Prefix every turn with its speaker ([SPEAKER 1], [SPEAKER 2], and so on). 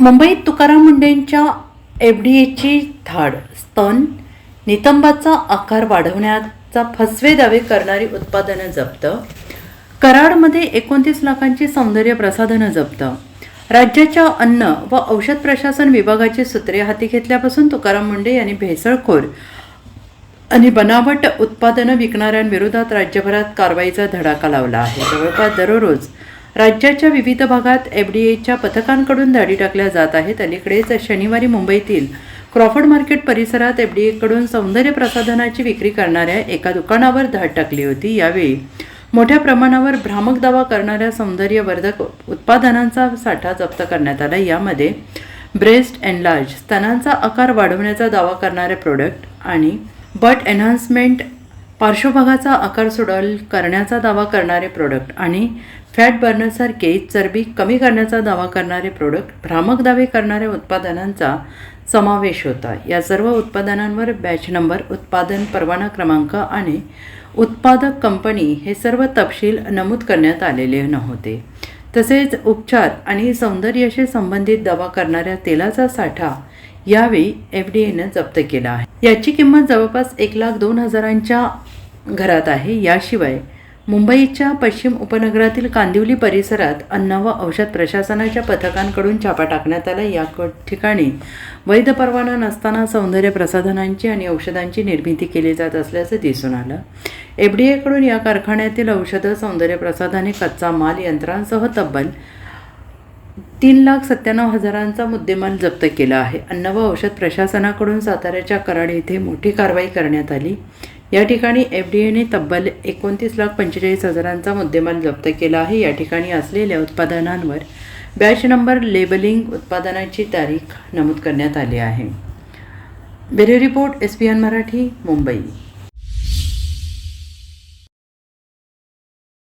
[SPEAKER 1] मुंबईत तुकाराम मुंढेंच्या एफडीएची धाड, स्तन नितंबाचा आकार वाढवण्याचा फसवे दावे करणारी उत्पादनं जप्त. कराडमध्ये 29 लाखांची सौंदर्य प्रसाधनं जप्त. राज्याच्या अन्न व औषध प्रशासन विभागाची सूत्रे हाती घेतल्यापासून तुकाराम मुंढे यांनी भेसळखोर आणि बनावट उत्पादनं विकणाऱ्यांविरोधात राज्यभरात कारवाईचा धडाका लावला आहे. जवळपास दररोज राज्याच्या विविध भागात एफडीएच्या पथकांकडून धाडी टाकल्या जात आहेत. अलीकडेच शनिवारी मुंबईतील क्रॉफर्ड मार्केट परिसरात एफडीएकडून सौंदर्य प्रसाधनाची विक्री करणाऱ्या एका दुकानावर धाड टाकली होती. यावेळी मोठ्या प्रमाणावर भ्रामक दावा करणाऱ्या सौंदर्यवर्धक उत्पादनांचा साठा जप्त करण्यात आला. यामध्ये ब्रेस्ट एनलार्ज, स्तनांचा आकार वाढवण्याचा दावा करणारे प्रोडक्ट आणि बट एन्हान्समेंट, पार्श्वभागाचा आकार सुडौल करण्याचा दावा करणारे प्रोडक्ट आणि फॅट बर्नरसारखे चरबी कमी करण्याचा दावा करणारे प्रोडक्ट, भ्रामक दावे करणाऱ्या उत्पादनांचा समावेश होता. या सर्व उत्पादनांवर बॅच नंबर, उत्पादन परवाना क्रमांक आणि उत्पादक कंपनी हे सर्व तपशील नमूद करण्यात आलेले नव्हते. तसेच उपचार आणि सौंदर्याशी संबंधित दावा करणाऱ्या तेलाचा साठा यावेळी एफडीएनं जप्त केला आहे. याची किंमत जवळपास 1,02,000च्या घरात आहे. याशिवाय मुंबईच्या पश्चिम उपनगरातील कांदिवली परिसरात अन्न व औषध प्रशासनाच्या पथकांकडून छापा टाकण्यात आला. या ठिकाणी वैध परवाना नसताना सौंदर्य प्रसाधनांची आणि औषधांची निर्मिती केली जात असल्याचं दिसून आलं. एफडीएकडून या कारखान्यातील औषधं, सौंदर्य प्रसाधने, कच्चा माल, यंत्रांसह तब्बल 3,97,000चा मुद्देमाल जप्त केला आहे. अन्न व औषध प्रशासनाकडून साताऱ्याच्या कराड येथे मोठी कारवाई करण्यात आली. या ठिकाणी एफडीएने तब्बल 29,45,000चा मुद्देमाल जप्त केला आहे. या ठिकाणी असलेल्या उत्पादनांवर बॅच नंबर, लेबलिंग, उत्पादनाची तारीख नमूद करण्यात आली आहे. Bureau report, SBN Marathi, Mumbai.